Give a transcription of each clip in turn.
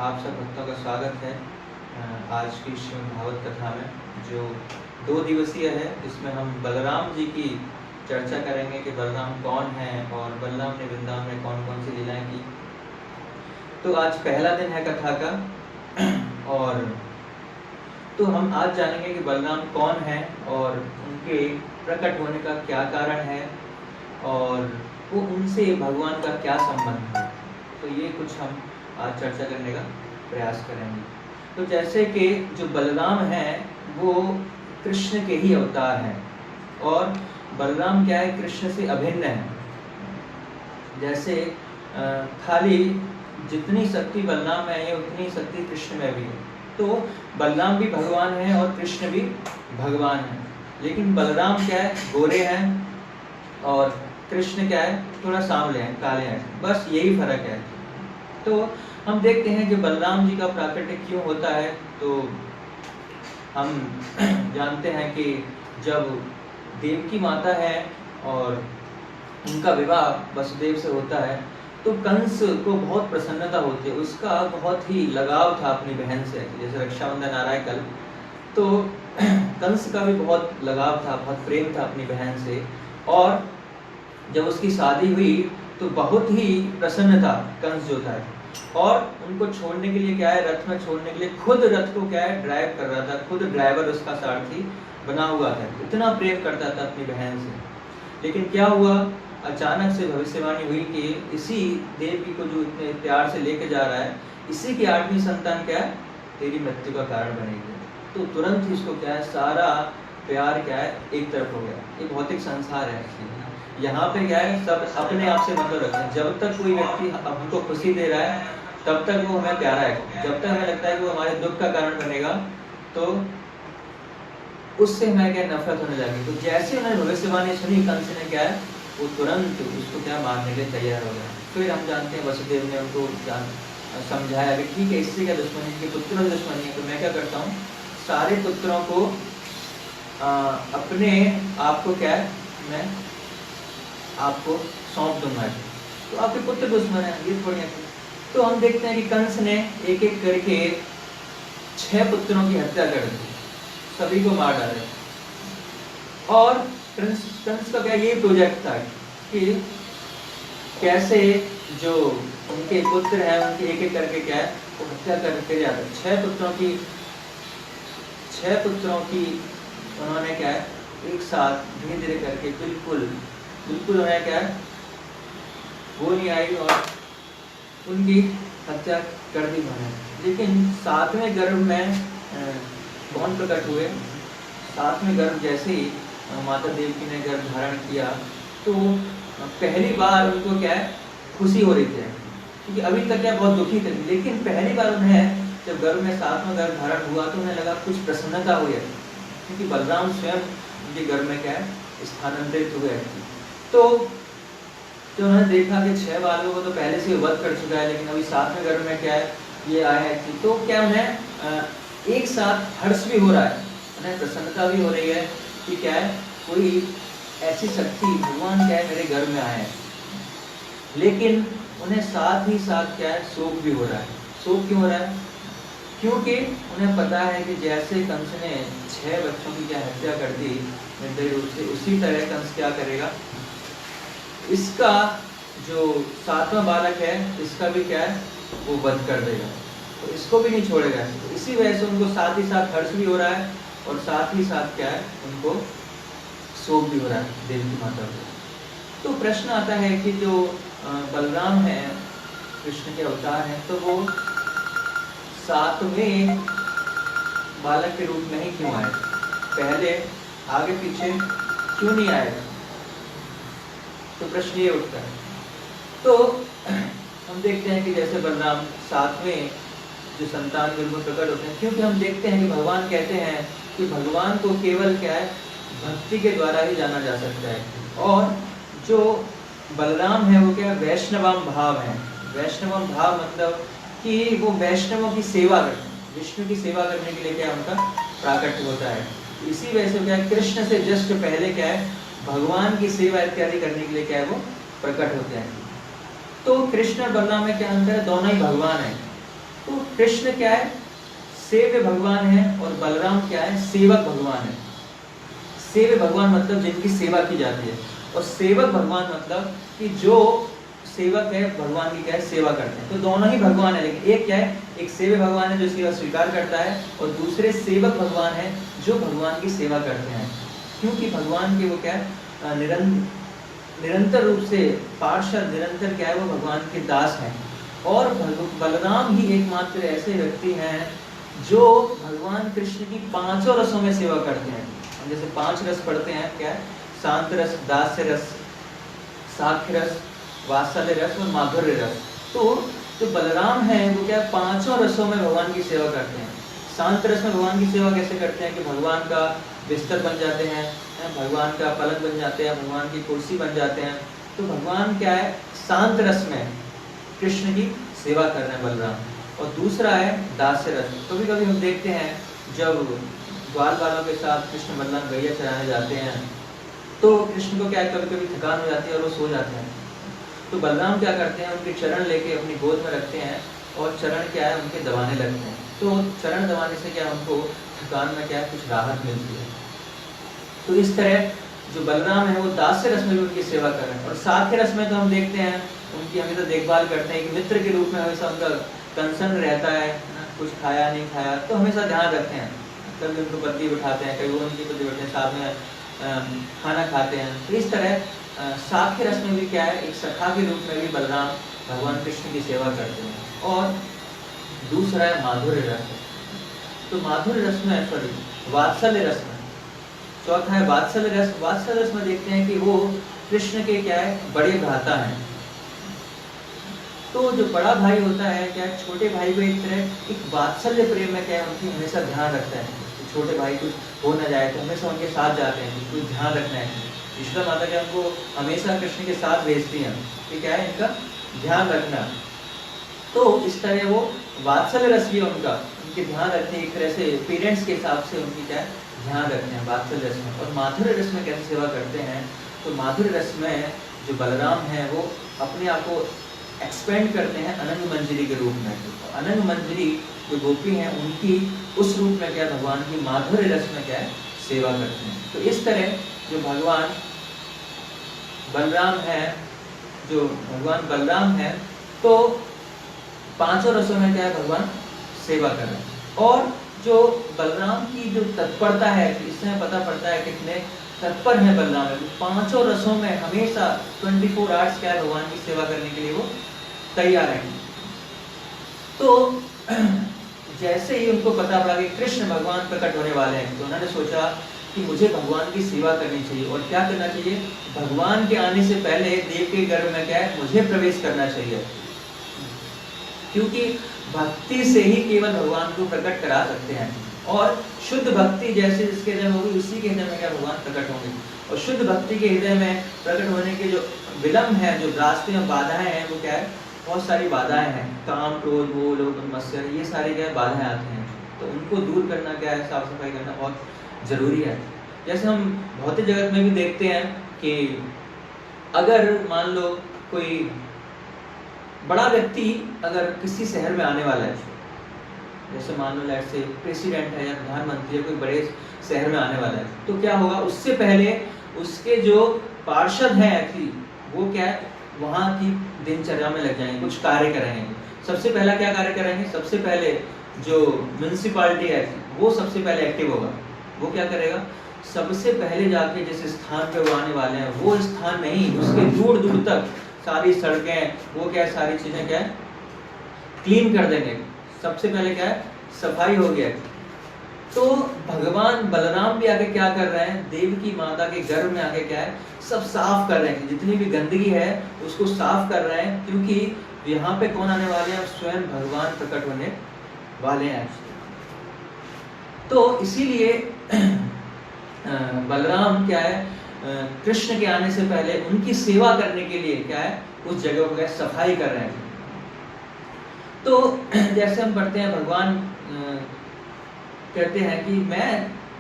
आप सब भक्तों का स्वागत है आज की श्रीमद् भागवत कथा में, जो 2 दिवसीय है। इसमें हम बलराम जी की चर्चा करेंगे कि बलराम कौन है और बलराम ने वृंदावन में कौन कौन सी लीलाएं की। तो आज पहला दिन है कथा का और तो हम आज जानेंगे कि बलराम कौन है और उनके प्रकट होने का क्या कारण है और वो उनसे भगवान का क्या संबंध है। तो ये कुछ हम आज चर्चा करने का प्रयास करेंगे। तो जैसे कि जो बलराम है वो कृष्ण के ही अवतार हैं और बलराम क्या है, कृष्ण से अभिन्न है। जैसे खाली जितनी शक्ति बलराम में है उतनी शक्ति कृष्ण में भी है। तो बलराम भी भगवान है और कृष्ण भी भगवान है, लेकिन बलराम क्या है, गोरे हैं और कृष्ण क्या है, थोड़ा सांवले हैं, काले हैं, बस यही फर्क है। तो हम देखते हैं कि बलराम जी का प्राकट्य क्यों होता है। तो हम जानते हैं कि जब देवकी माता है और उनका विवाह वसुदेव से होता है तो कंस को बहुत प्रसन्नता होती है, उसका बहुत ही लगाव था अपनी बहन से। जैसे रक्षाबंधन आ रहा है कल, तो कंस का भी बहुत लगाव था, बहुत प्रेम था अपनी बहन से। और जब उसकी शादी हुई तो बहुत ही प्रसन्न था कंस जो था, और उनको छोड़ने के लिए क्या है, रथ में छोड़ने के लिए खुद रथ को क्या है, ड्राइव कर रहा था, खुद ड्राइवर उसका सारथी बना हुआ था, इतना प्रेम करता था अपनी बहन से। लेकिन क्या हुआ, अचानक से भविष्यवाणी हुई कि इसी देवी को जो इतने प्यार से लेके जा रहा है, इसी की 8वीं संतान क्या है, तेरी मृत्यु का कारण बनेगी। तो तुरंत ही इसको क्या है, सारा प्यार क्या है, एक तरफ हो गया। ये भौतिक संसार है, यहाँ पे क्या है, सब अपने आप से मतलब रखते हैं। जब तक कोई व्यक्ति हमको खुशी दे रहा है तब तक वो हमें प्यारा है, जब तक हमें लगता है कि वो हमारे दुख का कारण बनेगा तो उससे हमें क्या नफरत होने लगी। तो जैसे उन्होंने भविष्यवाणी सुनी, कंस ने क्या है, वो तुरंत उसको क्या मारने के लिए तैयार हो गया। फिर हम जानते हैं वसुदेव ने उनको समझाया कि ठीक है, इससे क्या दुश्मनी, के पुत्रों से दुश्मनी है, तो मैं क्या करता हूँ, सारे पुत्रों को अपने आप को क्या है, मैं आपको सौंप दूंगा, तो आपके पुत्र दुश्मन है, ये थोड़ी है। तो हम देखते हैं कि कंस ने एक एक करके 6 पुत्रों की हत्या कर दी, सभी को मार डाले। और कंस का क्या ये प्रोजेक्ट था कि कैसे जो उनके पुत्र हैं उनके एक एक करके क्या है, वो हत्या करके जाते। 6 पुत्रों की उन्होंने क्या है, एक साथ धीरे धीरे करके बिल्कुल उन्हें क्या है, वो नहीं आई और उनकी हत्या कर दी उन्होंने। लेकिन 7वें गर्भ में कौन प्रकट हुए, 7वें गर्भ जैसे ही माता देवकी ने गर्भ धारण किया तो पहली बार उनको क्या है, खुशी हो रही थी, क्योंकि अभी तक क्या बहुत दुखी थे। लेकिन पहली बार उन्हें जब गर्भ में 7वां गर्भ धारण हुआ तो उन्हें लगा कुछ प्रसन्नता हुई है, क्योंकि बलराम स्वयं उनके गर्भ में क्या है, स्थानांतरित हुए। तो जो उन्होंने देखा कि 6 बालकों को तो पहले से वध कर चुका है, लेकिन अभी 7वें गर्भ में क्या है, ये आया है, तो क्या उन्हें एक साथ हर्ष भी हो रहा है, उन्हें प्रसन्नता भी हो रही है कि क्या है, कोई ऐसी शक्ति भगवान क्या है मेरे गर्भ में आए हैं। लेकिन उन्हें साथ ही साथ क्या है, शोक भी हो रहा है। शोक क्यों हो रहा है, क्योंकि उन्हें पता है कि जैसे कंस ने 6 बच्चों की क्या हत्या कर दी निर्दयी रूप से, उसी तरह कंस क्या करेगा, इसका जो 7वां बालक है इसका भी क्या है, वो वध कर देगा, तो इसको भी नहीं छोड़ेगा। तो इसी वजह से उनको साथ ही साथ हर्ष भी हो रहा है और साथ ही साथ क्या है, उनको शोक भी हो रहा है देवी की माता को। तो प्रश्न आता है कि जो बलराम है, कृष्ण के अवतार हैं, तो वो 7वें बालक के रूप में ही क्यों आए, पहले आगे पीछे क्यों नहीं आए, तो प्रश्न ये उठता है। तो हम देखते हैं कि जैसे बलराम 7वें जो संतान के रूप में प्रकट होते हैं, क्योंकि हम देखते हैं कि भगवान कहते हैं कि भगवान को केवल क्या है, भक्ति के द्वारा ही जाना जा सकता है। और जो बलराम है वो क्या, वैष्णवम भाव है। वैष्णवम भाव मतलब कि वो वैष्णवों की सेवा करते हैं, विष्णु की सेवा करने के लिए क्या उनका प्राकट्य होता है। इसी वजह से क्या है, कृष्ण से जस्ट पहले क्या है, भगवान की सेवा इत्यादि करने के लिए क्या है, वो प्रकट होते हैं। तो कृष्ण और बलराम में क्या अंतर है, दोनों ही भगवान है। तो कृष्ण क्या है, सेव्य भगवान है, और बलराम क्या है, सेवक भगवान है। सेव्य भगवान मतलब जिनकी सेवा की जाती है, और सेवक भगवान मतलब कि जो सेवक है भगवान की क्या है, सेवा करते हैं। तो दोनों ही भगवान है, लेकिन एक क्या है, एक सेव्य भगवान है जो सेवा स्वीकार करता है, और दूसरे सेवक भगवान है जो भगवान की सेवा करते हैं। क्योंकि भगवान के वो क्या है, निरंतर रूप से पार्षद, निरंतर क्या है, वो भगवान के दास हैं। और बलराम ही एकमात्र ऐसे व्यक्ति हैं जो भगवान कृष्ण की पांचों रसों में सेवा करते हैं। हम जैसे 5 रस पढ़ते हैं, क्या है, शांत रस, दास्य रस, साख्य रस, वात्सल्य रस और माधुर्य रस। तो जो बलराम है वो क्या, पांचों रसों में भगवान की सेवा करते हैं। शांत रस में भगवान की सेवा कैसे करते हैं कि भगवान का बिस्तर बन जाते हैं, भगवान का पलंग बन जाते हैं, भगवान की कुर्सी बन जाते हैं। तो भगवान क्या है, शांत रस में कृष्ण की सेवा कर रहे हैं बलराम। और दूसरा है दास्य रस। कभी कभी हम देखते हैं जब ग्वाल वालों के साथ कृष्ण बलराम गैया चराने जाते हैं, तो कृष्ण को क्या है, कभी कभी थकान हो जाती है और वो सो जाते हैं। तो बलराम क्या करते हैं, उनके चरण लेके अपनी गोद में रखते हैं, और चरण क्या है, उनके दबाने लगते हैं। तो चरण दबाने से क्या, उनको थकान में क्या है, कुछ राहत मिलती है। तो इस तरह जो बलराम है वो दास्य रस में भी उनकी सेवा कर रहे हैं। और साख्य रस में तो हम देखते हैं उनकी हमेशा देखभाल करते हैं, एक मित्र के रूप में हमेशा उनका कंसर्न रहता है, कुछ खाया नहीं खाया तो हमेशा ध्यान रखते हैं। कभी उनको पत्ती बिठाते हैं, कभी वो उनकी पत्ती बैठे साथ में खाना खाते हैं। तो इस तरह साख्य रस में भी क्या है, एक सखा के रूप में भी बलराम भगवान कृष्ण की सेवा करते हैं। और दूसरा है माधुर्य रस। तो माधुर्य रस में, सॉरी, वात्सल्य रस में, चौथा है वात्सल्य रस। वात्सल्य रस में देखते हैं कि वो कृष्ण के क्या है, बड़े भ्राता हैं। तो जो बड़ा भाई होता है क्या, छोटे भाई को एक तरह एक वात्सल्य प्रेम में क्या है, उनकी हमेशा ध्यान रखता है कि छोटे भाई कुछ हो न जाए, तो हमेशा उनके साथ जाते हैं, कुछ ध्यान रखना है। यशोदा माता क्या उनको हमेशा कृष्ण के साथ भेजती हैं कि क्या है, इनका ध्यान रखना। तो इस तरह वो वात्सल्य रस भी उनका, उनके ध्यान रखते हैं, एक तरह से पेरेंट्स के हिसाब से उनकी क्या है, ध्यान रखते हैं वात्सल्य रस में। और माधुर्य रस में कैसे सेवा करते हैं, तो माधुर्य रस में जो बलराम है वो अपने आप को एक्सपेंड करते हैं अनंग मंजरी के रूप में। तो अनंग मंजरी जो गोपी हैं उनकी उस रूप में क्या, भगवान की माधुर्य रस में क्या है, सेवा करते हैं। तो इस तरह जो भगवान बलराम है, जो भगवान बलराम है, तो पांचों रसों में क्या है, भगवान सेवा कर रहे हैं। और जो बलराम की जो तत्परता है, इससे पता पड़ता है कितने तत्पर हैं बलराम। पांचों रसों में हमेशा 24 आवर्स क्या है, भगवान की सेवा करने के लिए वो तैयार हैं। तो जैसे ही उनको पता पड़ा कि कृष्ण भगवान प्रकट होने वाले हैं, तो उन्होंने सोचा कि मुझे भगवान की सेवा करनी चाहिए। और क्या करना चाहिए, भगवान के आने से पहले देव के गर्भ में क्या है, मुझे प्रवेश करना चाहिए। क्योंकि भक्ति से ही केवल भगवान को प्रकट करा सकते हैं। और शुद्ध भक्ति जैसे जिसके हृदय में होगी, उसी के हृदय में क्या भगवान प्रकट होंगे। और शुद्ध भक्ति के हृदय में प्रकट होने के जो विलम्ब है, जो रास्ते में बाधाएं हैं, वो क्या है, बहुत सारी बाधाएं हैं। काम, क्रोध, मोह, लोभ, मत्सर, ये सारे क्या बाधाएं आती हैं। तो उनको दूर करना क्या है, साफ सफाई करना बहुत जरूरी है। जैसे हम भौतिक जगत में भी देखते हैं कि अगर मान लो कोई बड़ा व्यक्ति अगर किसी शहर में आने वाला है, जैसे मान लो लेट्स से प्रेसिडेंट है या प्रधानमंत्री है, कोई बड़े शहर में आने वाला है, तो क्या होगा, उससे पहले उसके जो पार्षद हैं वो क्या है, वहाँ की दिनचर्या में लग जाएंगे, कुछ कार्य करेंगे। सबसे पहला क्या कार्य करेंगे, सबसे पहले जो म्यूनिसिपालिटी है वो सबसे पहले एक्टिव होगा। वो क्या करेगा, सबसे पहले जाके जिस स्थान पे वो आने वाले हैं, वो स्थान नहीं, उसके दूर दूर तक सारी सड़कें, वो क्या है, सारी चीजें क्या है, क्लीन कर देंगे। सबसे पहले क्या है, सफाई हो गया। तो भगवान बलराम भी आके क्या कर रहे हैं, देव की माता के गर्भ में आके क्या है, सब साफ कर रहे हैं। जितनी भी गंदगी है उसको साफ कर रहे हैं, क्योंकि यहाँ पे कौन आने वाले हैं, स्वयं भगवान प्रकट होने वाले हैं। तो इसीलिए बलराम क्या है, कृष्ण के आने से पहले उनकी सेवा करने के लिए क्या है, उस जगह को क्या सफाई कर रहे हैं। तो जैसे हम पढ़ते हैं, भगवान कहते हैं कि मैं,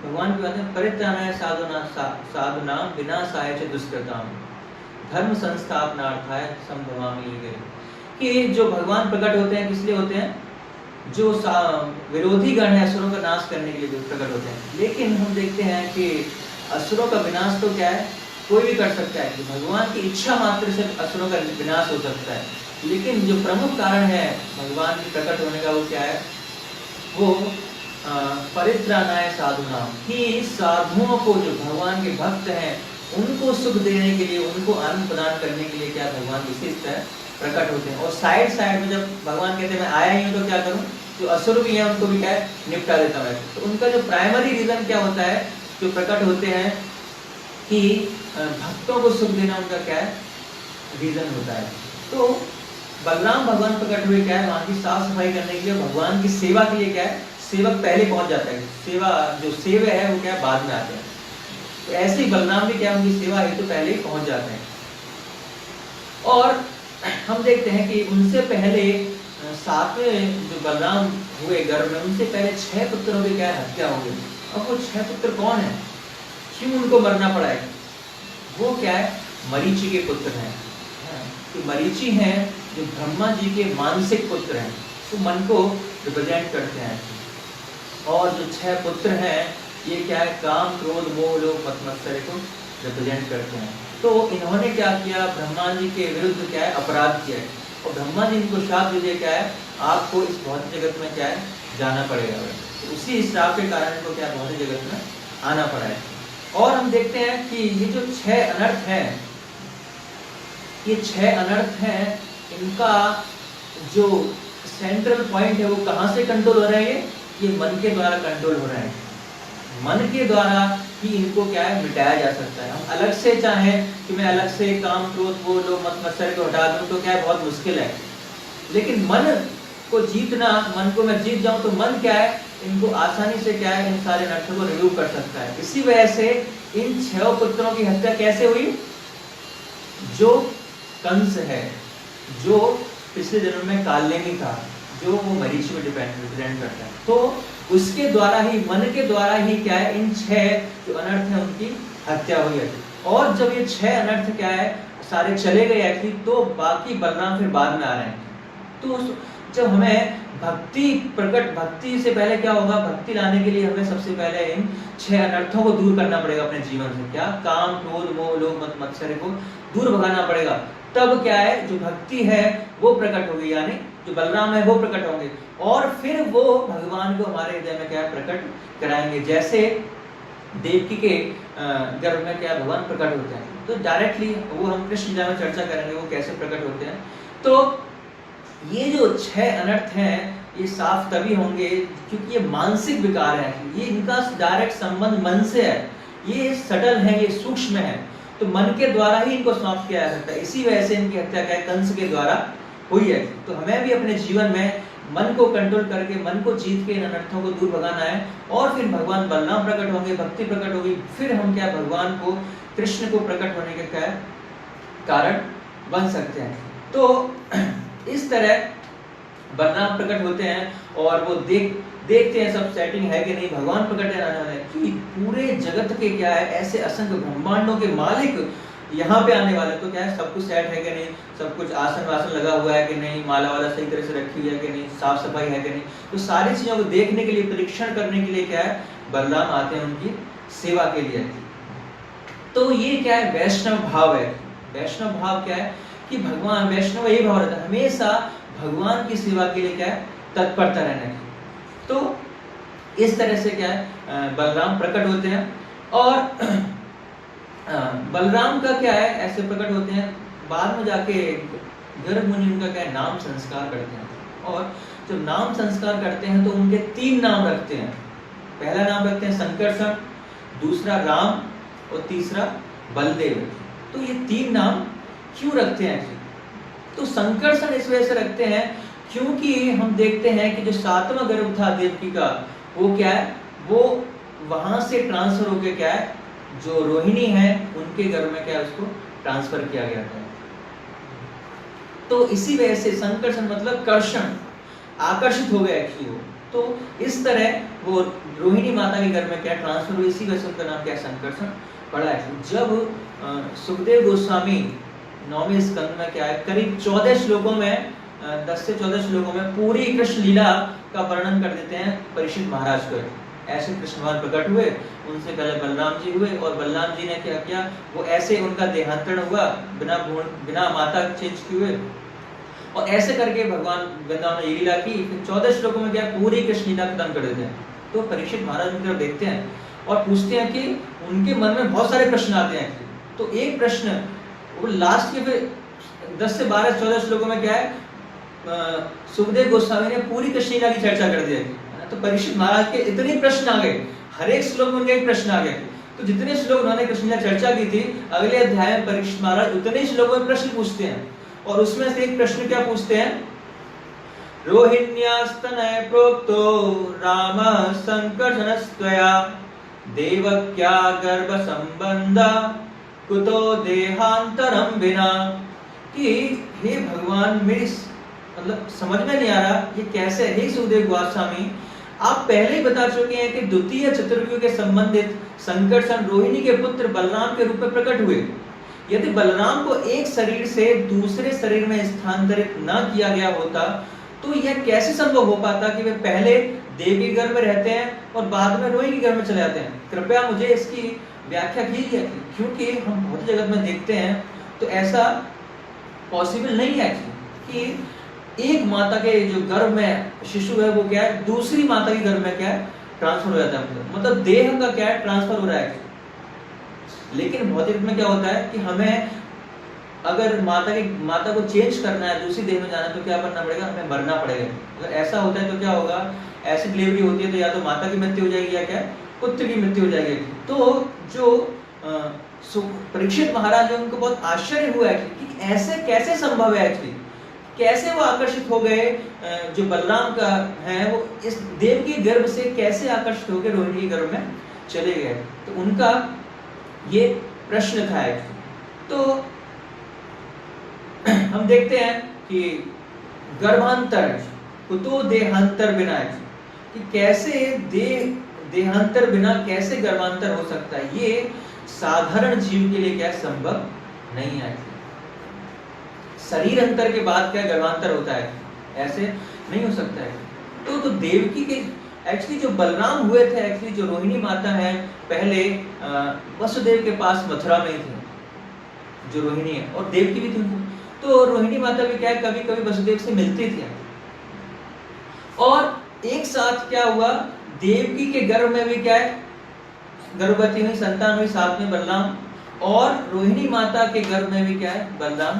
भगवान कहते हैं, परित्राणाय साधूनां विनाशाय च दुष्कृताम् धर्म संस्थापनार्थाय संभवामि युगे। कि जो भगवान प्रकट होते हैं किस लिए होते हैं, जो विरोधी गण है असुरों का नाश करने के लिए जो प्रकट होते हैं। लेकिन हम देखते हैं कि असुरों का विनाश तो क्या है, कोई भी कर सकता है कि भगवान की इच्छा मात्र से असुरों का विनाश हो सकता है। लेकिन जो प्रमुख कारण है भगवान के प्रकट होने का वो क्या है, वो परित्राणाय साधुनाम, कि साधुओं को, जो भगवान के भक्त हैं, उनको सुख देने के लिए, उनको आनंद प्रदान करने के लिए क्या भगवान विशिष्ट है प्रकट होते हैं। और साइड में जब भगवान कहते हैं मैं आया ही हूँ तो क्या करूँ, जो असुर भी हैं उनको भी क्या है निपटा देता हूँ। तो उनका जो प्राइमरी रीजन क्या होता है, जो प्रकट होते हैं कि भक्तों को सुख देना उनका क्या है रीजन होता है। तो बलराम भगवान प्रकट हुए क्या है, वहां की साफ सफाई करने के लिए, भगवान की सेवा के लिए क्या है, सेवक पहले पहुंच जाता है, सेवा जो सेवे है वो क्या है बाद में आते हैं। तो ऐसे ही बलराम भी क्या, उनकी सेवा हेतु तो पहले ही पहुंच जाते हैं। और हम देखते हैं कि उनसे पहले सातवें जो बलराम हुए गर्भ में, उनसे पहले 6 पुत्रों की क्या हत्या हो गई। अब वो 6 पुत्र कौन है, क्यों उनको मरना पड़ा है, वो क्या है, मरीचि के पुत्र हैं। तो मरीचि हैं जो ब्रह्मा जी के मानसिक पुत्र हैं, तो मन को रिप्रेजेंट करते हैं। और जो 6 पुत्र हैं ये क्या है, काम क्रोध मोह लोभ मद मत्सर्य को रिप्रेजेंट करते हैं। तो इन्होंने क्या किया, ब्रह्मा जी के विरुद्ध क्या है अपराध किया है, और ब्रह्मा जी इनको श्राप दीजिए क्या है, आपको इस भौतिक जगत में क्या है जाना पड़ेगा। तो उसी श्राप के कारण इनको क्या भौतिक जगत में आना पड़ा है। और हम देखते हैं कि ये जो 6 अनर्थ हैं, ये 6 अनर्थ हैं, इनका जो सेंट्रल पॉइंट है वो कहाँ से कंट्रोल हो रहा है, ये मन के द्वारा कंट्रोल हो रहा है। मन के द्वारा ही इनको क्या है मिटाया जा सकता है। हम अलग से चाहें कि मैं अलग से काम क्रोध वो लोग मत मत्सर्य को हटा दूं तो क्या है बहुत मुश्किल है। लेकिन मन को जीतना, मन को मैं जीत जाऊं तो मन क्या है इनको आसानी से क्या है इन सारे अनर्थों को रिमूव कर सकता है। इसी वजह से इन 6 पुत्रों की हत्या कैसे हुई, जो कंस है, जो पिछले जन्म में कालनेमी था, जो वो मरीचि को रिप्रेजेंट करता है, तो उसके द्वारा ही, मन के द्वारा ही क्या है इन 6 जो अनर्थ है उनकी हत्या हुई है। और जब ये 6 अनर्थ क्या है सारे चले गए एक्चुअली, तो बाकी बलराम फिर बाद में आ रहे हैं। तो जब हमें भक्ति प्रकट, भक्ति से पहले क्या होगा, भक्ति लाने के लिए हमें सबसे पहले इन 6 अनर्थों को दूर करना पड़ेगा अपने जीवन से। क्या, काम क्रोध मोह लोभ मद मत्सर्य को दूर भगाना पड़ेगा। तब क्या है जो भक्ति है वो प्रकट होगी, यानी जो बलराम है वो प्रकट होंगे, और फिर वो भगवान को हमारे हृदय में क्या प्रकट कराएंगे। जैसे देवकी के गर्भ में क्या भगवान प्रकट होते हैं, तो डायरेक्टली वो हम कृष्ण लीला में चर्चा करेंगे वो कैसे प्रकट होते हैं। तो ये जो 6 अनर्थ हैं ये साफ तभी होंगे क्योंकि ये मानसिक विकार है, ये इनका डायरेक्ट संबंध मन से है, ये सटल है, ये सूक्ष्म है, तो मन के द्वारा ही इनको समाप्त किया जा सकता है। इसी वजह से इनकी हत्या क्या कंस के द्वारा हुई है। तो हमें भी अपने जीवन में मन को कंट्रोल करके, मन को जीत के इन अनर्थों को दूर भगाना है, और फिर भगवान बलराम प्रकट होंगे, भक्ति प्रकट होगी, फिर हम क्या भगवान को, कृष्ण को प्रकट होने के क्या कारण बन सकते हैं। तो इस तरह बलराम प्रकट होते हैं और वो देखते हैं सब सेटिंग है कि नहीं, भगवान प्रकट है कि पूरे जगत के क्या है ऐसे असंख्य ब्रह्मांडों के मालिक यहाँ पे आने वाले, तो क्या है सब कुछ सेट है कि नहीं, सब कुछ आसन वासन लगा हुआ है कि नहीं, माला वाला सही तरह से रखी है कि नहीं, साफ सफाई है कि नहीं। तो सारी चीजों को देखने के लिए, परीक्षण करने के लिए क्या है बलराम आते हैं उनकी सेवा के लिए। तो ये क्या है वैष्णव भाव है। वैष्णव भाव क्या है कि भगवान, वैष्णव यही भाव रहता है हमेशा भगवान की सेवा के लिए क्या है तत्परता रहने की। तो इस तरह से क्या है बलराम प्रकट होते हैं। और बलराम का क्या है ऐसे प्रकट होते हैं, बाद में जाके गर्ग मुनि उनका क्या है नाम संस्कार करते हैं, और जब नाम संस्कार करते हैं तो उनके 3 नाम रखते हैं। पहला नाम रखते हैं संकर्षण, दूसरा राम और तीसरा बलदेव। तो ये 3 नाम क्यों रखते हैं? तो संकर्षण इस वजह से रखते हैं क्योंकि हम देखते हैं कि जो 7वां गर्भ था देवकी का, वो क्या है, वो वहां से ट्रांसफर होके क्या है जो रोहिणी है उनके गर्भ में क्या है उसको ट्रांसफर किया गया था। तो इसी वजह से संकर्षण मतलब कर्षण, आकर्षित हो गया कि वो, तो इस तरह वो रोहिणी माता के गर्भ में क्या ट्रांसफर हुई, इसी वजह से उनका नाम क्या संकर्षण पड़ा है। जब सुखदेव गोस्वामी 9वें स्कंद में क्या है करीब 14 श्लोकों में 10 से 14 श्लोकों में पूरी कृष्ण लीला का वर्णन कर देते हैं परीक्षित महाराज को। ऐसे कृष्ण भगवान प्रकट हुए, उनसे पहले बलराम जी हुए और बलराम जी ने क्या किया, वो ऐसे उनका देहांतरण हुआ बिना माता चेंज किए, और ऐसे करके भगवान वृंदावन ने लीला की। 14 श्लोकों में क्या पूरी कृष्ण लीला खत्म कर देते हैं। तो परीक्षित महाराज की तरफ देखते हैं और पूछते हैं कि उनके मन में बहुत सारे प्रश्न आते हैं। तो एक प्रश्न वो लास्ट के फिर 10 से 12 14 श्लोकों में क्या है, सुखदेव गोस्वामी ने पूरी कृष्ण लीला की चर्चा कर दी है। तो परीक्षित महाराज के इतने प्रश्न आ गए, हर एक श्लोक में उनके एक प्रश्न आ गए। तो जितने श्लोक उन्होंने कृष्ण लीला चर्चा की थी, अगले अध्याय में परीक्षित महाराज उतने श्लोकों में प्रश्न पूछते हैं। और उसमें से एक प्रश्न क्या पूछते हैं, रोहिण्यास्तनय प्रोक्तो राम संकर्षणस्त्वया देवक्या गर्भ संबंध कुतो देहांतरम विना। कि हे भगवान, मेरी मतलब समझ में नहीं आ रहा ये कैसे है। सुखदेव गोस्वामी, आप पहले ही बता चुके हैं कि द्वितीय चतुर्युग के संबंधित संकर्षण रोहिणी के पुत्र बलराम के रूप में प्रकट हुए। यदि बलराम को एक शरीर से दूसरे शरीर में स्थानांतरित न किया गया होता तो यह कैसे संभव हो पाता कि वे पहले देवी गर्भ में रहते हैं और बाद में रोहिणी गर्भ में चले जाते हैं। कृपया मुझे इसकी व्याख्या कीजिए, क्योंकि हम भौतिक जगत में देखते हैं तो ऐसा पॉसिबल नहीं है कि एक माता के जो गर्भ में शिशु है वो क्या है, दूसरी माता के गर्भ में क्या है, ट्रांसफर हो जाता है। मतलब देह का क्या है, ट्रांसफर हो रहा है। लेकिन भौतिक में क्या होता है कि हमें अगर माता को चेंज करना है, दूसरी देह में जाना है, तो क्या करना पड़ेगा, हमें मरना पड़ेगा। अगर ऐसा होता है तो क्या होगा, ऐसी डिलीवरी होती है तो या तो माता की मृत्यु हो जाएगी या क्या पुत्र की मृत्यु हो जाएगी। तो जो परीक्षित महाराज है उनको बहुत आश्चर्य हुआ है कि ऐसे कैसे संभव है, एक्चुअली कैसे वो आकर्षित हो गए, जो बलराम का है वो इस देव के गर्भ से कैसे आकर्षित हो गए रोहिणी के गर्भ में चले गए। तो उनका ये प्रश्न था। तो हम देखते हैं कि गर्भांतर कुतो देहांतर बिना, कि कैसे देहांतर बिना कैसे गर्भांतर हो सकता है, ये साधारण जीव के लिए क्या संभव नहीं है। शरीर अंतर के बाद क्या गर्भांतर होता है, ऐसे नहीं हो सकता है। तो देवकी के एक्चुअली जो बलराम हुए थे, एक्चुअली जो रोहिणी माता है पहले वसुदेव के पास मथुरा में थे, जो रोहिणी है, और देवकी भी थी। तो रोहिणी माता भी क्या है, कभी कभी वसुदेव से मिलती थी। और एक साथ क्या हुआ, देवकी के गर्भ में भी क्या है, गर्भवती हुई, संतान हुई, साथ में बलराम, और रोहिणी माता के गर्भ में भी क्या है, बलराम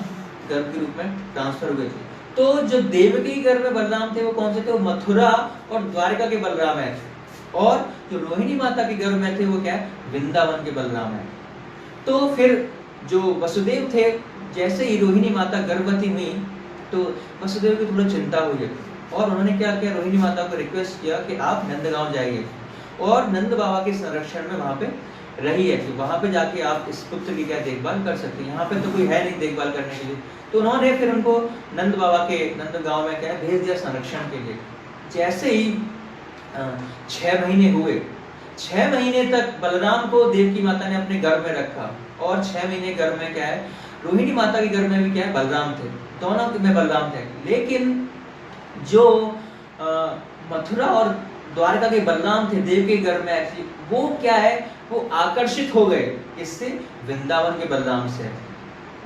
गर्भ के रूप में ट्रांसफर हुए थे। तो जो देवकी गर्भ में बलराम थे वो कौन से थे, वो मथुरा और द्वारका के बलराम है। और जो रोहिणी माता के गर्भ में थे वो क्या है, वृंदावन के बलराम है। तो फिर जो वसुदेव थे, जैसे ही रोहिणी माता गर्भवती हुई तो वसुदेव की थोड़ी चिंता हुई और उन्होंने क्या किया, रोहिणी माता को रिक्वेस्ट किया कि आप नंदगांव जाइए और नंद बाबा के संरक्षण में वहां पे रहिए, कि वहां पे जाके आप इस पुत्र की क्या देखभाल कर सकते हैं, यहाँ पे तो कोई है नहीं देखभाल करने के लिए। तो उन्होंने फिर उनको नंद बाबा के नंदगांव में क्या भेज दिया संरक्षण के लिए। जैसे ही 6 महीने हुए, 6 महीने तक बलराम को देवकी माता ने अपने गर्भ में रखा, और 6 महीने गर्भ में क्या है, रोहिणी माता के गर्भ में भी क्या है, बलराम थे, दोनों में बलराम थे। लेकिन जो मथुरा और द्वारका के बलराम थे देव के गर्भ में, एक्चुअली वो क्या है, वो आकर्षित हो गए इससे, वृंदावन के बलराम से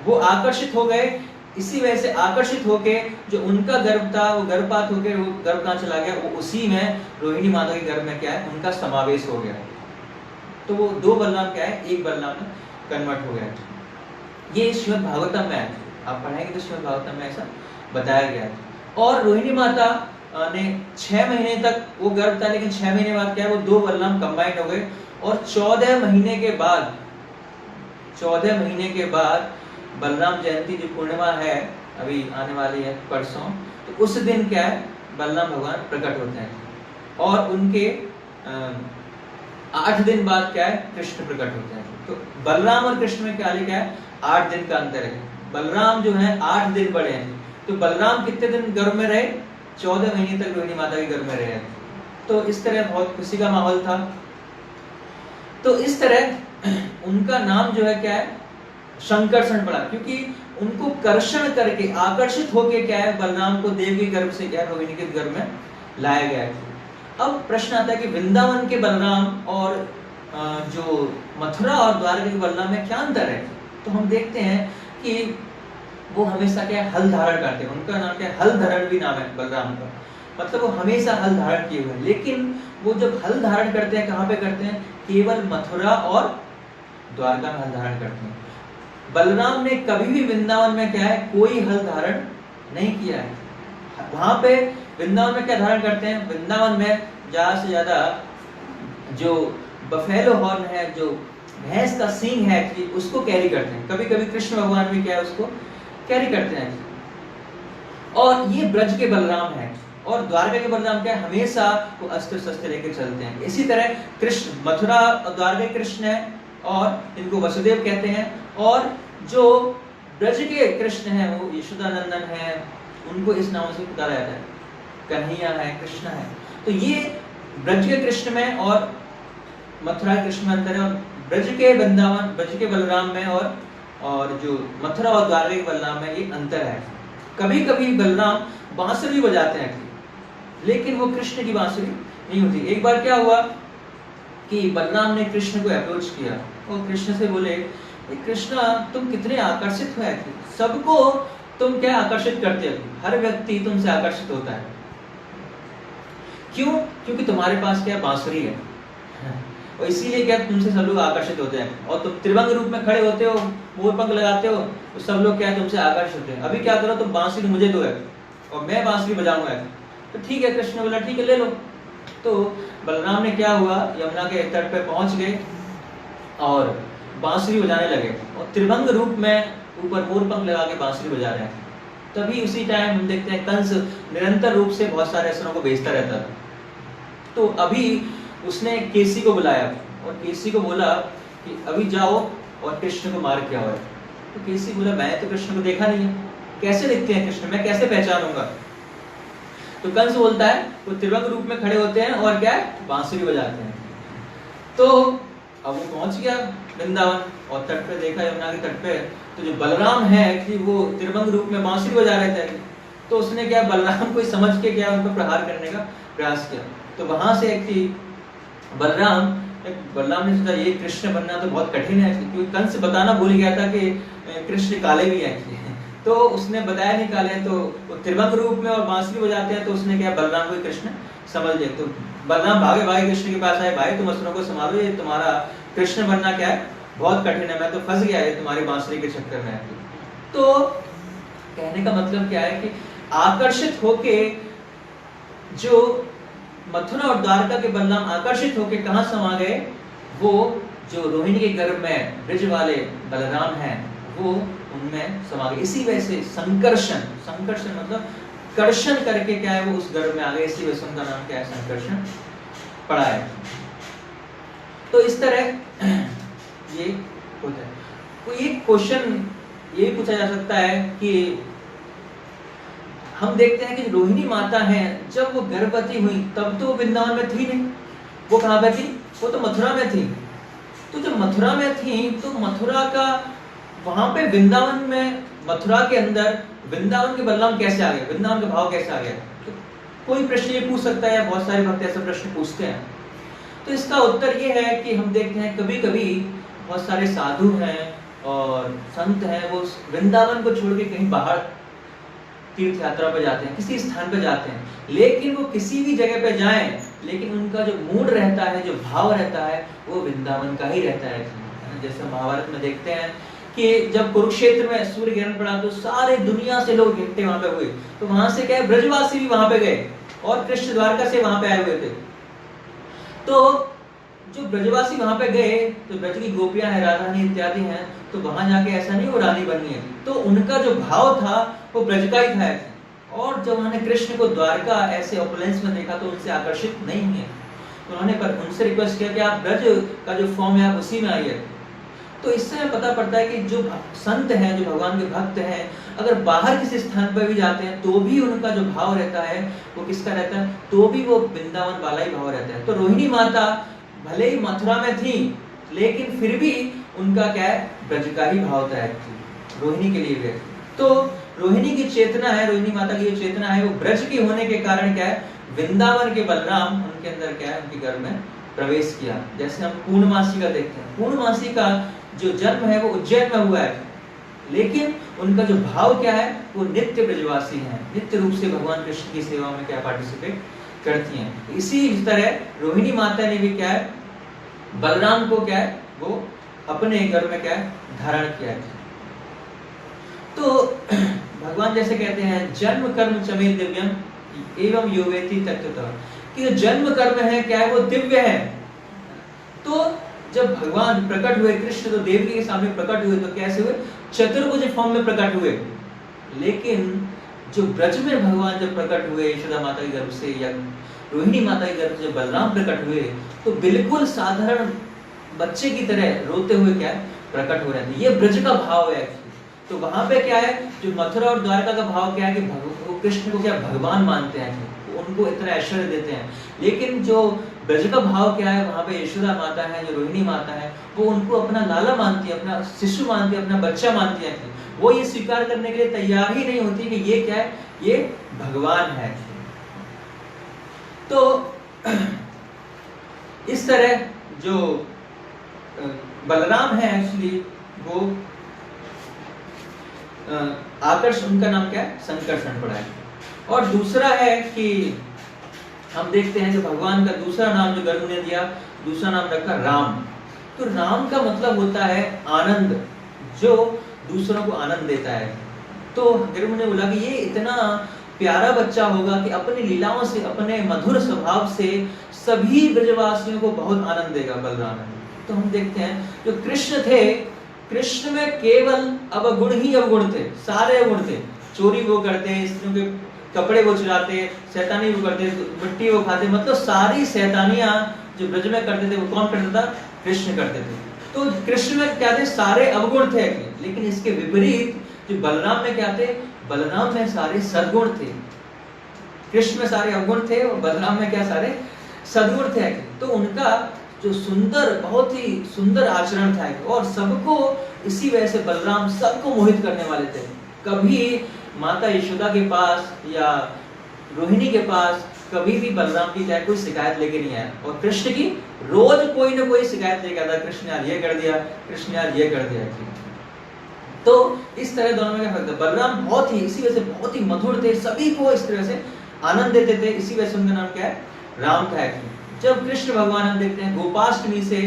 वो आकर्षित हो गए। इसी वजह से आकर्षित होके जो उनका गर्भ था वो गर्भपात होके वो गर्भ कहाँ चला गया, वो उसी में रोहिणी माता के गर्भ में क्या है, उनका समावेश हो गया। तो वो 2 बलराम क्या है, एक बलराम में कन्वर्ट हो गया। ये श्रीमद् भागवतम में है, आप पढ़ेंगे तो श्रीमद् भागवतम में ऐसा बताया गया है। और रोहिणी माता ने 6 महीने तक वो गर्भ था, लेकिन 6 महीने बाद क्या है, वो 2 बलराम कंबाइंड हो गए। और 14 महीने के बाद बलराम जयंती जो पूर्णिमा है अभी आने वाली है परसों, तो उस दिन क्या है, बलराम भगवान प्रकट होते हैं। और उनके 8 दिन बाद क्या है, कृष्ण प्रकट होते हैं। तो बलराम और कृष्ण में क्या है, 8 दिन का अंतर है। बलराम जो है 8 दिन बड़े हैं। तो बलराम कितने दिन गर्भ में रहे, 14 महीने तक रोहिणी माता के गर्भ में रहे। तो इस तरह बहुत खुशी का माहौल था। तो इस तरह उनका नाम जो है क्या है, संकर्षण पड़ा, क्योंकि उनको कर्षण करके आकर्षित होके क्या है बलराम को देव के गर्भ से क्या रोहिणी के गर्भ में लाया गया है। अब प्रश्न आता है कि वृंदावन के बलराम और जो मथुरा और द्वारका के बलराम में क्या अंतर है। तो हम देखते हैं कि वो हमेशा क्या हल धारण करते हैं, उनका नाम क्या हल धरण भी नाम है बलराम का, मतलब वो हमेशा हल धारण किए हुए हैं। लेकिन वो जब हल धारण करते हैं कहाँ पे करते हैं, केवल मथुरा और द्वारका में हल धारण करते हैं। बलराम ने कभी भी वृंदावन में क्या है कोई हल धारण नहीं किया है। वहां पे वृंदावन में क्या धारण करते हैं, वृंदावन में ज्यादा से ज्यादा जो बफेलो हॉर्न है, जो भैंस का सींग है कि उसको कैरी करते हैं। कभी कभी कृष्ण भगवान भी क्या है उसको कैरी करते हैं। और ये ब्रज के बलराम है, और द्वारका के बलराम क्या है हमेशा वो अस्त्र शस्त्र लेकर चलते हैं। इसी तरह कृष्ण मथुरा और द्वारका के कृष्ण है और इनको वसुदेव कहते हैं, और जो ब्रज के कृष्ण है वो यशोदानंदन है, उनको इस नाम से पुकारा जाता है, कन्हैया है, कृष्ण है। तो ये ब्रज के कृष्ण में और मथुरा के कृष्ण में अंतर है, और ब्रज के वृंदावन ब्रज के बलराम में और जो मथुरा और द्वारका के बलराम में ये अंतर है। कभी कभी बलराम बांसुरी बजाते हैं लेकिन वो कृष्ण की बांसुरी नहीं होती। एक बार क्या हुआ कि बलराम ने कृष्ण को अप्रोच किया और कृष्ण से बोले, कृष्णा तुम कितने आकर्षित हुए, सबको तुम क्या आकर्षित करते हो, हर व्यक्ति तुमसे आकर्षित होता है, क्यों? क्योंकि तुम्हारे पास क्या बांसुरी है और इसीलिए क्या तुमसे सब लोग आकर्षित होते हैं, और तुम त्रिभंग रूप में खड़े होते हो, मोर पंख लगाते हो, तो सब लोग क्या तुमसे आकर्षित होते हैं। अभी क्या करो तुम बांसुरी मुझे दो है और मैं बांसुरी बजाऊंगा। तो ठीक है, कृष्ण बोला ठीक है ले लो। तो बलराम ने क्या हुआ, यमुना के तट पे पहुंच गए और बांसुरी बजाने लगे, और त्रिभंग रूप में ऊपर मोर पंख लगा के बांसुरी बजा रहे हैं। तभी उसी टाइम हम देखते हैं कंस निरंतर रूप से बहुत सारे असुरों को भेजता रहता था। तो अभी उसने केसी को बुलाया और केसी को बोला कि अभी जाओ और कृष्ण को मार के आओ। तो केसी बोला मैं तो कृष्ण को देखा नहीं है, कैसे दिखते हैं कृष्ण, मैं कैसे पहचानूंगा। तो कंस बोलता है वो त्रिभंग रूप में खड़े होते हैं और क्या है बांसुरी बजाते हैं। तो अब वो पहुंच गया वृंदावन और तट पे देखा यमुना के तट पे, तो जो बलराम है कि वो त्रिभंग रूप में बांसुरी बजा रहे थे। तो उसने क्या बलराम को समझ के क्या उन पर प्रहार करने का प्रयास किया। तो वहां से एक थी बलराम ने सोचा ये कृष्ण बनना तो बहुत कठिन है, क्योंकि कंस बताना भूल गया था कि कृष्ण काले भी हैं। तो उसने बताया नहीं काले, तो वो त्रिभंग रूप में और बांसुरी बजाते हैं। तो उसने क्या बलराम को कृष्ण समझ लिया। तो बलराम भागे भागे कृष्ण के पास आए, भाई तुम असुरों को संभालो, ये तुम्हारा कृष्ण बनना क्या है बहुत कठिन है, मैं तो फंस गया है तुम्हारी बांसुरी के चक्कर में। तो कहने का मतलब क्या है कि आकर्षित होके जो मथुरा और द्वारका के बलराम आकर्षित होके कहां समा गए, वो जो रोहिणी के गर्भ में ब्रज वाले बलराम हैं वो उनमें समा गए। इसी वजह से संकर्षण मतलब कर्षण करके क्या है वो उस गर्भ में आ गए, इसी वजह से उनका नाम क्या है संकर्षण पड़ा है। तो इस तरह ये होता है। तो ये क्वेश्चन ये पूछा जा सकता है कि हम देखते हैं कि रोहिणी माता है जब वो गर्भवती हुई तब तो वृंदावन में थी नहीं, वो कहाँ पे थी, वो तो मथुरा में थी। तो जब मथुरा में थी तो मथुरा का वहां पे वृंदावन में मथुरा के अंदर वृंदावन के बलराम कैसे आ गए, वृंदावन का भाव कैसे आ गया। तो कोई प्रश्न ये पूछ सकता है या बहुत सारे भक्त ऐसे प्रश्न पूछते हैं। तो इसका उत्तर ये है कि हम देखते हैं कभी कभी बहुत सारे साधु हैं और संत हैं, वो वृंदावन को छोड़ के कहीं बाहर तीर्थ यात्रा पर जाते हैं, किसी स्थान पर जाते हैं, लेकिन वो किसी भी जगह पे जाएं, लेकिन उनका जो मूड रहता है, जो भाव रहता है, वो वृंदावन का ही रहता है। जैसे महाभारत में देखते हैं कि जब कुरुक्षेत्र में सूर्य ग्रहण पड़ा तो सारे दुनिया से लोग इकट्ठे वहां पे हुए, तो वहां से क्या है ब्रजवासी भी वहां पे गए और कृष्ण द्वारका से वहां पे आए हुए थे। तो जो ब्रजवासी वहां पे गए तो ब्रज की गोपियां हैं, राधा रानी इत्यादि हैं, तो वहां जाके ऐसा नहीं वो रानी बनी है, तो उनका जो भाव था वो ब्रज का ही था। और जब उन्होंने कृष्ण को द्वारका ऐसे ऑपुलेंस में देखा तो उनसे आकर्षित नहीं हुए, तो उन्होंने पर उनसे रिक्वेस्ट किया कि आप ब्रज का जो फॉर्म है आप उसी में आइए। तो इससे हमें पता पड़ता है कि जो संत हैं, जो भगवान के भक्त हैं, अगर बाहर किसी स्थान पर भी जाते हैं तो भी उनका जो भाव रहता है वो किसका रहता है, तो भी वो वृंदावन वाला ही भाव रहता है। तो रोहिणी माता भले ही मथुरा में थी लेकिन फिर भी उनका क्या है, ब्रज का ही भाव था रोहिणी के लिए भी। तो रोहिणी की चेतना है, रोहिणी माता की जो चेतना है वो ब्रज की होने के कारण क्या है, वृंदावन के बलराम उनके अंदर क्या है, उनके गर्भ में प्रवेश किया। जैसे हम पूर्णमासी का देखते हैं, पूर्णमासी का जो जन्म है वो उज्जैन में हुआ है, लेकिन उनका जो भाव क्या है, वो नित्य ब्रजवासी हैं, नित्य रूप से भगवान कृष्ण की सेवा में क्या पार्टिसिपेट करती हैं। इसी तरह रोहिणी माता ने भी क्या है, बलराम को क्या है, वो अपने गर्भ में क्या है, धारण किया है। तो भगवान जैसे कहते हैं, जन्म कर्म चमे दिव्यम एवं योवेति तत्वतः, कि जो जन्म कर्म है क्या है, वो दिव्य है। तो जब भगवान प्रकट हुए, कृष्ण तो देवकी के सामने प्रकट हुए, तो कैसे हुए, चतुर्भुज फॉर्म में प्रकट हुए। लेकिन जो ब्रज में भगवान जब प्रकट हुए यशोदा माता के गर्भ से या रोहिणी माता के गर्भ से जब बलराम प्रकट हुए, तो बिल्कुल साधारण बच्चे की तरह रोते हुए क्या है, प्रकट हो रहे थे। ये ब्रज का भाव है। तो वहां पे क्या है, जो मथुरा और द्वारका का भाव क्या है कि वो कृष्ण को क्या भगवान मानते हैं, उनको इतना ऐश्वर्य देते हैं। लेकिन जो ब्रज का भाव क्या है, वहां पे यशोदा माता है, जो रोहिणी माता है, वो उनको अपना लाला मानती है, अपना शिशु मानती है, अपना बच्चा मानती है। वो ये स्वीकार करने के लिए तैयार ही नहीं होती कि ये क्या है, ये भगवान है। तो इस तरह जो बलराम है एक्चुअली वो आकर्षण, उनका नाम क्या है, संकर्षण पड़ा है। और दूसरा है कि हम देखते हैं जो भगवान का दूसरा नाम जो गर्ग ने दिया, दूसरा नाम रखा राम। तो राम का मतलब होता है आनंद, जो दूसरों को आनंद देता है। तो गर्ग ने बोला कि ये इतना प्यारा बच्चा होगा कि अपनी लीलाओं से, अपने मधुर स्वभाव से सभी ब्रजवासियों को बहुत आनंद देगा बलराम। तो हम देखते हैं जो कृष्ण थे, कृष्ण में केवल अवगुण ही अवगुण थे, सारे अवगुण थे। चोरी वो करते, स्त्रियों के कपड़े वो चुराते, शैतानी वो करते, मिट्टी वो खाते, मतलब सारी शैतानियां जो ब्रज में करते थे वो कौन करता था, कृष्ण करते थे। तो कृष्ण में क्या थे, सारे अवगुण थे। लेकिन इसके विपरीत जो बलराम में क्या थे, बलराम में सारे सद्गुण थे। कृष्ण में सारे अवगुण थे और बलराम में क्या, सारे सद्गुण थे। तो उनका जो सुंदर, बहुत ही सुंदर आचरण था, और सबको इसी वजह से बलराम सबको मोहित करने वाले थे। कभी माता यशोदा के पास या रोहिणी के पास कभी भी बलराम की क्या कोई शिकायत लेके नहीं आया, और कृष्ण की रोज कोई ना कोई शिकायत लेके आता, कृष्ण यार ये कर दिया, कृष्ण यार ये कर दिया। तो इस तरह दोनों में क्या फर्क था, बलराम बहुत ही, इसी वजह से बहुत ही मधुर थे, सभी को इस तरह से आनंद देते थे, इसी वजह से उनका नाम क्या है, राम था। जब कृष्ण भगवान हम देखते हैं गोपाष्टमी से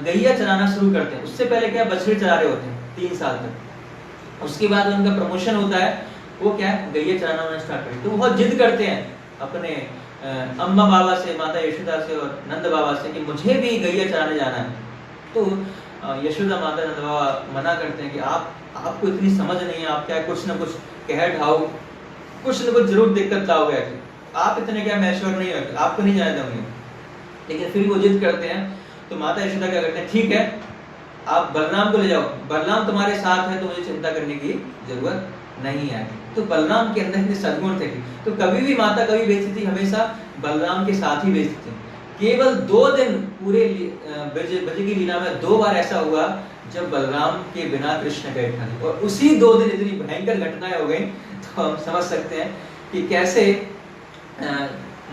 गैया चराना शुरू करते हैं, उससे पहले क्या बछड़े चरा रहे होते हैं 3 साल तक। उसके बाद उनका प्रमोशन होता है, वो क्या है, गैया चराना उन्हें स्टार्ट करते हैं। तो बहुत जिद करते हैं अपने अम्मा बाबा से, माता यशोदा से और नंद बाबा से कि मुझे भी गैया चराने जाना है। तो यशोदा माता नंद बाबा मना करते हैं कि आपको इतनी समझ नहीं है, आप क्या कुछ ना कुछ कह ढाओ, कुछ ना कुछ जरूर दिक्कत लाओगे, आप इतने क्या मैच्योर नहीं है, आपको नहीं जाने दूंगे। लेकिन फिर वो जिद करते हैं, तो माता यशोदा क्या करते हैं, ठीक है आप बलराम को ले जाओ, बलराम तुम्हारे साथ है तो मुझे चिंता करने की जरूरत नहीं है। तो बलराम के अंदर इतने सद्गुण थे, तो कभी भी माता कभी भेजती थी, हमेशा बलराम के साथ ही भेजती थी। केवल 2 दिन पूरे ब्रज की लीला में 2 बार ऐसा हुआ जब बलराम के बिना कृष्ण गए थे, और उसी 2 दिन इतनी भयंकर घटनाएं हो गई। तो हम समझ सकते हैं कि कैसे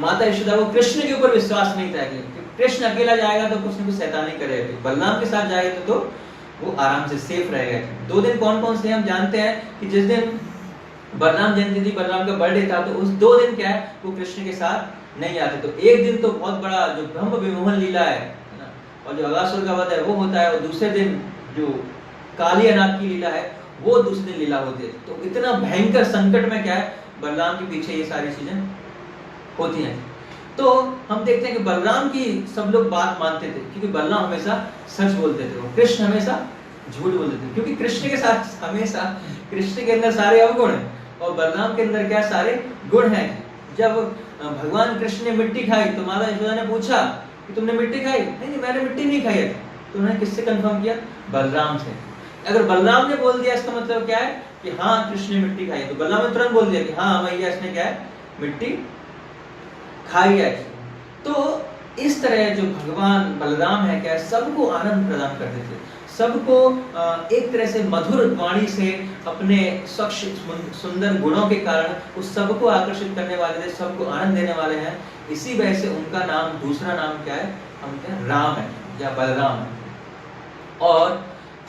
माता यशोदा को कृष्ण के ऊपर विश्वास नहीं था कि कृष्ण अकेला जाएगा तो कुछ न कुछ शैतानी करेगा, बलराम के साथ जाएगा तो वो आराम से सेफ रहेगा। 2 दिन कौन कौन से हम जानते हैं कि जिस दिन बलराम जयंती थी, बलराम का बर्थडे था, तो उस 2 दिन क्या है, वो कृष्ण के साथ नहीं आते। तो एक दिन तो बहुत बड़ा जो ब्रह्म विमोहन लीला है ना, और जो अगासुर का वध है वो होता है, और दूसरे दिन जो कालियानाथ की लीला है वो दूसरे दिन लीला होती है। तो इतना भयंकर संकट में क्या है, बलराम के पीछे ये सारी चीजें होती हैं। तो हम देखते हैं कि बलराम की सब लोग बात मानते थे, क्योंकि बलराम हमेशा सच बोलते थे, कृष्ण हमेशा झूठ बोलते थे, क्योंकि कृष्ण के साथ हमेशा, कृष्ण के अंदर सारे अवगुण हैं और बलराम के अंदर क्या सारे गुण हैं। जब भगवान कृष्ण ने मिट्टी खाई तो माता यशोदा ने पूछा कि तुमने मिट्टी खाई? नहीं मैंने मिट्टी नहीं खाई है। तो उन्होंने किससे कंफर्म किया? बलराम से। अगर बलराम ने बोल दिया इसका मतलब क्या है कि हाँ कृष्ण ने मिट्टी खाई, तो बलराम ने तुरंत बोल दिया कि हाँ भैया इसने क्या है, मिट्टी खाई है। तो इस तरह जो भगवान बलराम है क्या, सबको आनंद प्रदान करते थे, सबको एक तरह से मधुर वाणी से अपने स्वच्छ सुंदर गुणों के कारण उस सबको आकर्षित करने वाले थे, सबको आनंद देने वाले हैं। इसी वजह से उनका नाम, दूसरा नाम क्या है, हम क्या राम है या बलराम है। और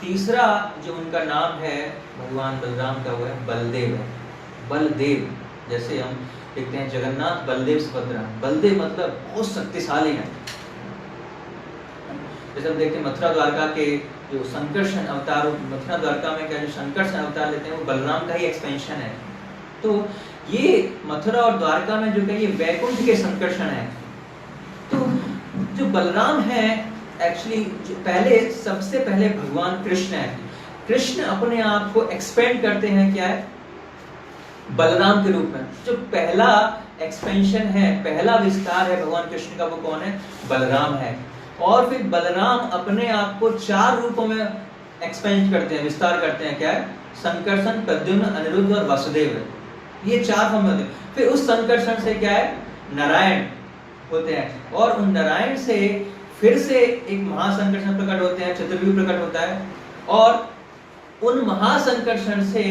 तीसरा जो उनका नाम है भगवान बलराम का, वो है बलदेव है, बलदेव। जैसे हम देखते हैं जगन्नाथ बलदेव सुभद्रा, बलदेव मतलब बहुत शक्तिशाली है। जैसे हम देखते हैं मथुरा द्वारका के जो संकर्षण अवतार, मथुरा द्वारका में क्या जो संकर्षण अवतार लेते हैं वो बलराम का ही एक्सपेंशन है। तो ये मथुरा और द्वारका में जो क्या ये वैकुंठ के संकर्षण है। तो जो बलराम है एक्चुअली पहले, सबसे पहले भगवान कृष्ण है। कृष्ण अपने आप को एक्सपेंड करते हैं क्या है, बलराम के रूप में। जो पहला एक्सपेंशन है, पहला विस्तार है भगवान कृष्ण का, वो कौन है, बलराम है। और फिर बलराम अपने आप को 4 रूपों में एक्सपेंड करते हैं, विस्तार करते हैं, क्या है, संकर्षण, प्रद्युम्न, अनिरुद्ध और वासुदेव। ये 4 फॉर्म होते हैं। फिर उस संकर्षण से क्या है, नारायण होते हैं, और उन नारायण से फिर से एक महासंकर्षण प्रकट होते हैं, चतुर्व्यूह प्रकट होता है। और उन महासंकर्षण से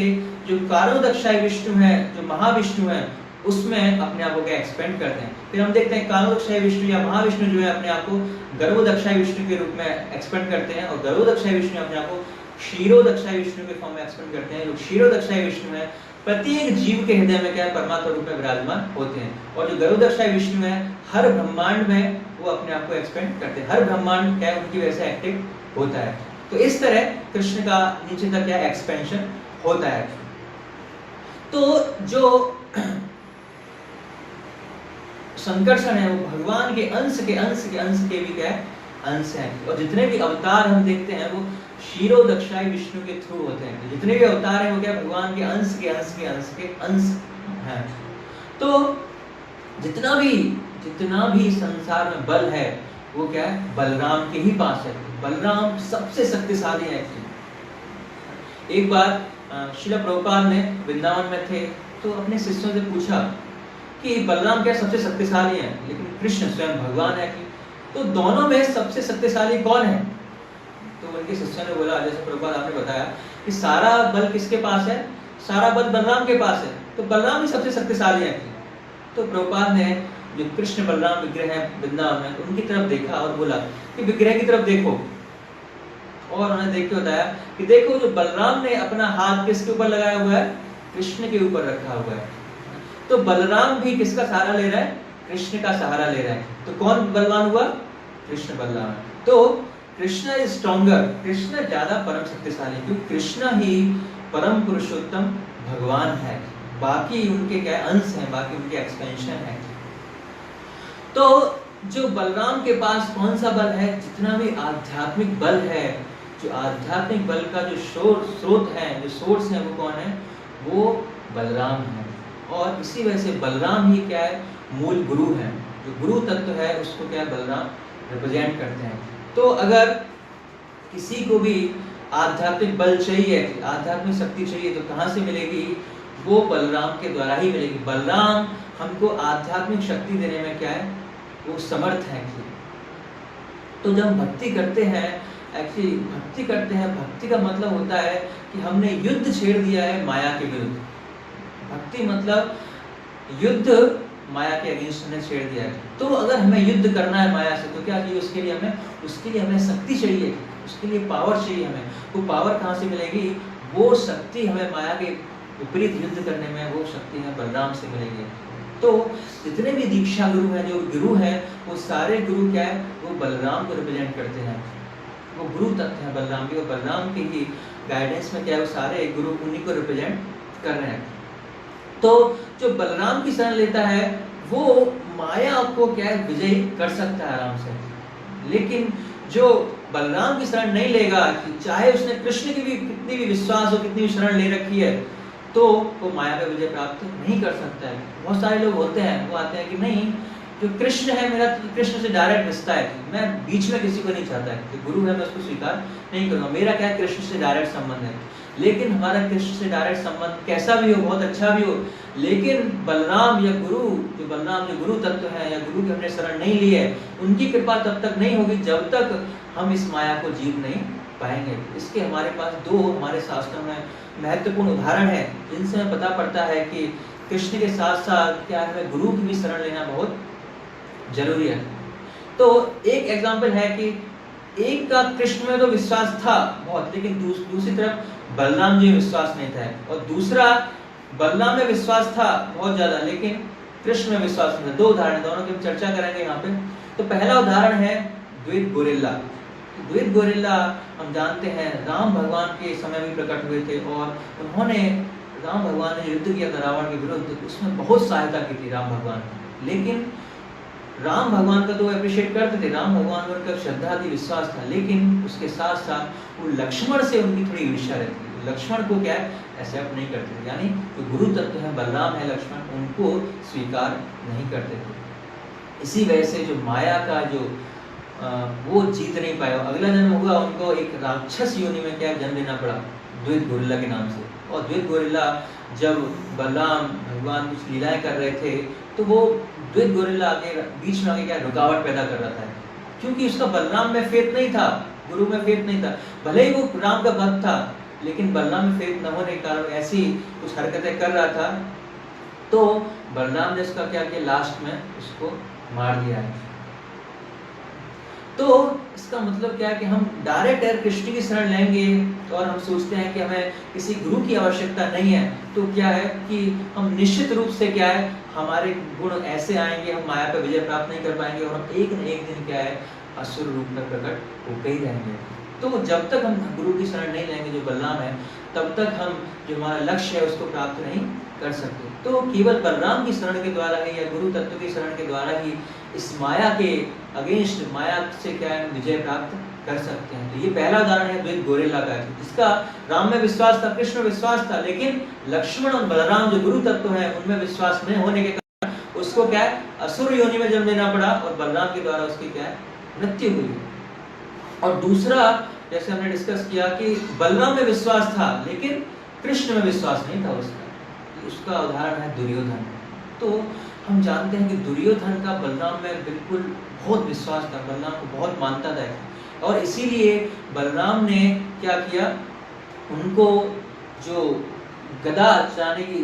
जो कारणोदक्षाय विष्णु है, जो महाविष्णु है, उसमें अपने आप को क्या एक्सपेंड करते हैं। फिर हम देखते हैं कारणोदक्षाय विष्णु या महाविष्णु जो है अपने आप को गर्भोदक्षाय विष्णु के रूप में एक्सपेंड करते हैं, और गर्भोदक्षाय विष्णु अपने आप को क्षीरोदक्षाय विष्णु के फॉर्म में एक्सपेंड करते हैं। जो क्षीरोदक्षाय विष्णु है प्रत्येक जीव के हृदय में क्या है, परमात्मा रूप में विराजमान होते हैं। और जो गर्भोदक्षाय विष्णु है हर ब्रह्मांड में वो अपने आप को एक्सपेंड करते हैं, हर ब्रह्मांड क्या है उनकी वजह से एक्टिव होता है। तो इस तरह कृष्ण का नीचे तक क्या एक्सपेंशन होता है। तो जो संकर्षण है वो भगवान के अंश के भी क्या है, अंश है। और जितने भी अवतार हम देखते हैं वो क्षीरोदक्षाय विष्णु के थ्रू होते हैं। जितने भी अवतार हैं वो क्या भगवान के अंश हैं। तो जितना भी संसार में बल है वो क्या है, बलराम के ही पास है। बलराम सबसे शक्तिशाली है। एक बार श्रील प्रभुपाद ने वृंदावन में थे तो अपने शिष्यों से पूछा कि बलराम क्या सबसे शक्तिशाली है, लेकिन कृष्ण स्वयं भगवान है कि, तो दोनों में सबसे शक्तिशाली कौन है। तो उनके शिष्यों ने बोला, जैसे प्रभुपाद आपने बताया कि सारा बल किसके पास है, सारा बल बलराम के पास है, तो बलराम ही सबसे शक्तिशाली है। तो प्रभुपाद ने जो कृष्ण बलराम विग्रह है वृंदावन में, उनकी तरफ देखा और बोला कि विग्रह की तरफ देखो। और उन्होंने देख के बताया कि देखो जो बलराम ने अपना हाथ किसके ऊपर लगाया हुआ है, कृष्ण के ऊपर रखा हुआ है। तो बलराम भी किसका सहारा ले रहा है, कृष्ण का सहारा ले रहा है। तो कौन बलवान हुआ, कृष्ण बलवान। तो कृष्ण इज स्ट्रॉन्गर, कृष्ण ज्यादा परम शक्तिशाली, क्योंकि कृष्ण ही परम पुरुषोत्तम भगवान है। बाकी उनके क्या अंश हैं, बाकी उनके एक्सपेंशन है। तो जो बलराम के पास कौन सा बल है, जितना भी आध्यात्मिक बल है, जो आध्यात्मिक बल का जो स्रोत है, जो सोर्स है, वो कौन है, वो बलराम है। और इसी वजह से बलराम ही क्या है, मूल गुरु है। जो गुरु तत्व है उसको क्या बलराम रिप्रेजेंट करते हैं। तो अगर किसी को भी आध्यात्मिक बल चाहिए, आध्यात्मिक शक्ति चाहिए, तो कहाँ से मिलेगी, वो बलराम के द्वारा ही मिलेगी। बलराम हमको आध्यात्मिक शक्ति देने में क्या है, वो समर्थ है। तो जब हम भक्ति करते हैं, एक्चुअली भक्ति करते हैं, भक्ति का मतलब होता है कि हमने युद्ध छेड़ दिया है माया के विरुद्ध। भक्ति मतलब युद्ध माया के अगेंस्ट हमने छेड़ दिया है। तो अगर हमें युद्ध करना है माया से, तो क्या चाहिए उसके लिए हमें शक्ति चाहिए, उसके लिए पावर चाहिए हमें। वो पावर कहाँ से मिलेगी, वो शक्ति हमें माया के विपरीत युद्ध करने में वो शक्ति हमें बलराम से मिलेगी। तो जितने भी दीक्षा गुरु हैं, जो गुरु हैं, वो सारे गुरु क्या है, वो बलराम को रिप्रेजेंट करते हैं। वो गुरु तत्व है बलराम की, और बलराम की ही गाइडेंस में क्या है, वो सारे गुरु उन्हीं को रिप्रेजेंट कर रहे हैं। तो जो बलराम की शरण लेता है वो माया को क्या है, विजय कर सकता है आराम से। लेकिन जो बलराम की शरण नहीं लेगा, चाहे उसने कृष्ण की भी कितनी भी विश्वास हो, कितनी भी शरण ले रखी है, तो वो माया पे विजय प्राप्त नहीं कर सकता है। बहुत सारे लोग होते हैं, वो आते हैं कि नहीं, जो कृष्ण है मेरा तो कृष्ण से डायरेक्ट रिश्ता है, मैं बीच में किसी को नहीं चाहता है, जो गुरु है मैं उसको स्वीकार नहीं करूँगा, मेरा क्या है कृष्ण से डायरेक्ट संबंध है। लेकिन हमारा कृष्ण से डायरेक्ट संबंध कैसा भी हो, बहुत अच्छा भी हो, लेकिन बलराम या गुरु, जो बलराम जो गुरु तत्व है या गुरु के हमने शरण नहीं ली है, उनकी कृपा तब तक नहीं होगी जब तक हम इस माया को जीत नहीं पाएंगे। इसके हमारे पास दो हमारे शास्त्रों में महत्वपूर्ण उदाहरण है, जिनसे हमें पता पड़ता है कि कृष्ण के साथ साथ क्या है, हमें गुरु की भी शरण लेना बहुत जरूरी है। तो एक एग्जाम्पल है कि एक का कृष्ण में तो विश्वास था बहुत, लेकिन दूसरी तरफ बलराम जी में विश्वास नहीं था, और दूसरा बलराम में विश्वास था बहुत ज्यादा, लेकिन कृष्ण में विश्वास नहीं था। दो उदाहरण, दोनों की हम चर्चा करेंगे यहाँ पे। तो पहला उदाहरण है द्वैत गोरिल्ला। द्वैत गोरिल्ला हम जानते हैं राम भगवान के समय भी प्रकट हुए थे, और उन्होंने, राम भगवान ने युद्ध किया था रावण के विरुद्ध, उसमें बहुत सहायता की थी राम भगवान ने। लेकिन राम भगवान का तो अप्रिशिएट करते थे, राम भगवान में उनका श्रद्धा थी, विश्वास था, लेकिन उसके साथ साथ वो लक्ष्मण से उनकी थोड़ी ईर्ष्या रहती थी। लक्ष्मण को क्या है, एक्सेप्ट नहीं करते थे, यानी जो गुरु तत्व है बलराम है, लक्ष्मण उनको स्वीकार नहीं करते थे। इसी वजह से जो माया का जो वो जीत नहीं पाया, अगला जन्म हुआ उनको एक राक्षस योनि में क्या जन्म लेना पड़ा, द्वैत गोरिल्ला के नाम से। और द्वैत गोरिल्ला जब बलराम भगवान कुछ लीलाएं कर रहे थे, तो वो द्वैत गोरिल्ला आगे बीच में आके क्या रुकावट पैदा कर रहा था, क्योंकि उसका बलराम में फेथ नहीं था, गुरु में फेथ नहीं था। भले ही वो राम का भक्त था, लेकिन बलराम में फेथ न होने के कारण ऐसी कुछ हरकतें कर रहा था। तो बलराम ने इसका क्या किया, लास्ट में उसको मार दिया है। तो इसका मतलब क्या है कि हम डायरेक्ट कृष्ण की शरण लेंगे और हम सोचते हैं कि हमें किसी गुरु की आवश्यकता नहीं है, तो क्या है कि हम निश्चित रूप से क्या है, हमारे गुण ऐसे आएंगे, हम माया पर विजय प्राप्त नहीं कर पाएंगे, और हम एक न एक दिन क्या है, असुर रूप में प्रकट होकर ही रहेंगे। तो जब तक हम गुरु की शरण नहीं लेंगे जो बलराम है, तब तक हम जो हमारा लक्ष्य है उसको प्राप्त नहीं कर सकते। तो केवल बलराम की शरण के द्वारा ही या गुरु तत्व की शरण के द्वारा ही इस माया के अगेंस्ट, माया से क्या है, विजय प्राप्त कर सकते हैं। तो ये पहला उदाहरण है द्वैत गोरिल्ला का, जिसका राम में विश्वास था, कृष्ण में विश्वास था, लेकिन लक्ष्मण और बलराम जो गुरु तत्व है उनमें विश्वास नहीं होने के कारण उसको क्या है, असुर योनि में जन्म लेना पड़ा, और बलराम के द्वारा उसकी क्या है, मृत्यु हुई। और दूसरा, जैसे हमने डिस्कस किया कि बलराम में विश्वास था लेकिन कृष्ण में विश्वास नहीं था उसका उदाहरण है दुर्योधन। तो हम जानते हैं कि दुर्योधन का बलराम में बिल्कुल बहुत विश्वास था, बलराम को बहुत मानता था, और इसीलिए बलराम ने क्या किया, उनको जो गदा चलाने की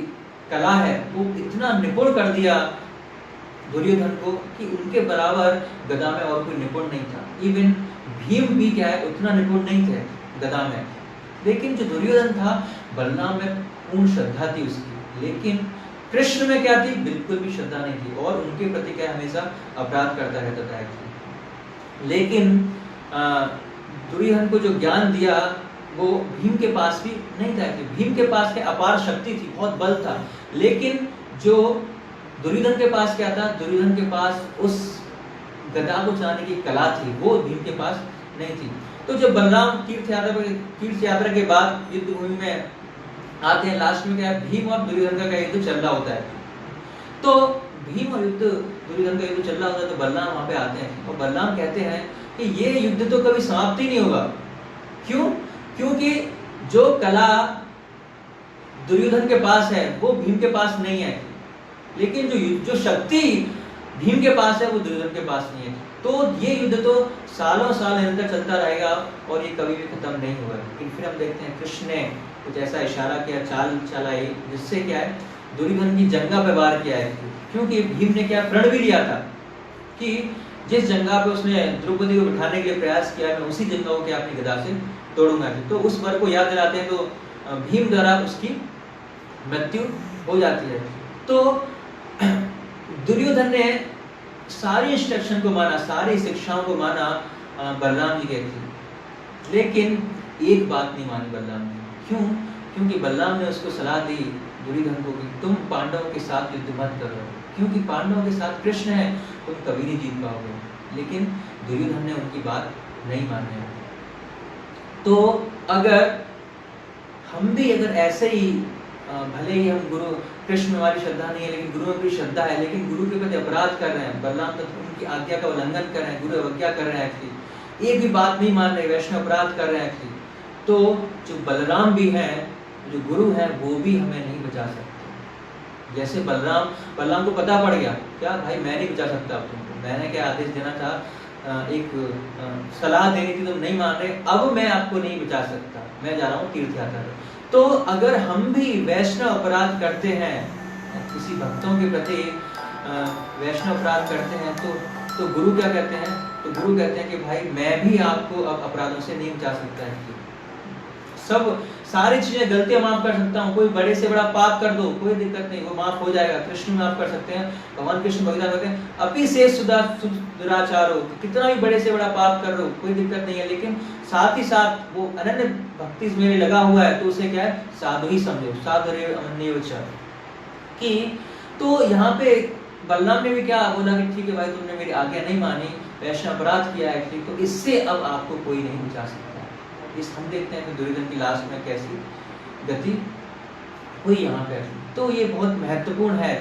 कला है वो इतना निपुण कर दिया दुर्योधन को कि उनके बराबर गदा में और कोई निपुण नहीं था। इवन भीम भी क्या है, उतना निपुण नहीं थे गदा में, लेकिन जो दुर्योधन था बलराम में पूर्ण श्रद्धा थी उसकी, लेकिन कृष्ण में क्या थी, बिल्कुल भी श्रद्धा नहीं थी, और उनके प्रति क्या हमेशा अपराध करता रहता था। लेकिन दुर्योधन को जो ज्ञान दिया वो भीम के पास भी नहीं था। भीम के पास क्या अपार शक्ति थी, बहुत बल था, लेकिन जो दुर्योधन के पास क्या था, दुर्योधन के पास उस गदा को चलाने की कला थी, वो भीम के पास नहीं थी। तो जब बलराम तीर्थ यात्रा के बाद युद्ध भूमि में आते हैं, लास्ट में क्या है, भीम और दुर्योधन का युद्ध चल रहा होता है। तो भीम और दुर्योधन का युद्ध चल रहा होता है, तो बलराम वहां पे आते हैं, और बलराम कहते हैं कि ये युद्ध तो कभी समाप्त ही नहीं होगा। क्यों? क्योंकि जो कला दुर्योधन के पास है वो भीम के पास नहीं है, लेकिन जो शक्ति भीम के पास है वो दुर्योधन के पास नहीं है। तो ये युद्ध तो सालों साल निरंतर चलता रहेगा और ये कभी भी खत्म नहीं होगा। लेकिन फिर हम देखते हैं कृष्ण ने कुछ ऐसा इशारा किया, चाल चलाई, जिससे क्या है, दुर्योधन की जंगा पे वार किया है। क्योंकि भीम ने क्या प्रण भी लिया था कि जिस जंगा पे उसने द्रौपदी को बिठाने के लिए प्रयास किया, मैं उसी जंगा को क्या अपनी गदा से तोड़ूंगा। तो उस वर को याद दिलाते हैं, तो भीम द्वारा उसकी मृत्यु हो जाती है। तो दुर्योधन ने सारी इंस्ट्रक्शन को माना, सारी शिक्षाओं को माना बलराम जी के थी, लेकिन एक बात नहीं मानी बलराम ने। क्यों? क्योंकि बलराम ने उसको सलाह दी दुर्योधन को कि तुम पांडवों के साथ युद्ध मत करो, क्योंकि पांडवों के साथ कृष्ण है, तुम कभी नहीं जीत पाओगे। लेकिन दुर्योधन ने उनकी बात नहीं मानी। तो अगर हम भी ऐसे ही भले ही हम गुरु कृष्ण में हमारी श्रद्धा नहीं है, लेकिन गुरु में भी श्रद्धा है, लेकिन गुरु के प्रति अपराध कर रहे हैं, बलराम तत्व उनकी आज्ञा का उल्लंघन कर रहे हैं, गुरु अवज्ञा कर रहे हैं, एक भी बात नहीं मान रहे, वैष्णव अपराध कर रहे हैं, तो जो बलराम भी हैं, जो गुरु हैं, वो भी हमें नहीं बचा सकते। जैसे बलराम को पता पड़ गया, क्या भाई मैं नहीं बचा सकता अब तुमको, मैंने क्या आदेश देना था, एक सलाह देनी थी, तुम नहीं मान रहे, अब मैं आपको नहीं बचा सकता, मैं जा रहा हूँ तीर्थ यात्रा पर। तो अगर हम भी वैष्णव अपराध करते हैं, किसी भक्तों के प्रति वैष्णव अपराध करते हैं, तो गुरु क्या कहते हैं? तो गुरु कहते हैं कि भाई मैं भी आपको अब अपराधों से नहीं बचा सकता है। सब सारी चीजें गलतियां माफ कर सकता हूँ, कोई बड़े से बड़ा पाप कर दो, कोई दिक्कत नहीं, वो माफ हो जाएगा, कृष्ण माफ कर सकते हैं। भगवान कृष्ण भगवान कहते हैं अपि से दुराचारो, कितना भी बड़े से बड़ा पाप कर लो कोई दिक्कत नहीं है, लेकिन साथ ही साथ वो अनन्य भक्ति मेरे लगा हुआ है, तो उसे क्या है, साधु ही समझो, साधुरेव अनन्येव च। कि तो यहाँ पे बलराम ने भी क्या बोला कि ठीक है भाई, तुमने मेरी आज्ञा नहीं मानी, वैष्णव अपराध किया है, ठीक, तो इससे अब आपको कोई नहीं बचा सकता। इस हम देखते हैं कि दुर्योधन की लास्ट में कैसी गति हुई यहाँ पे। तो ये बहुत महत्वपूर्ण है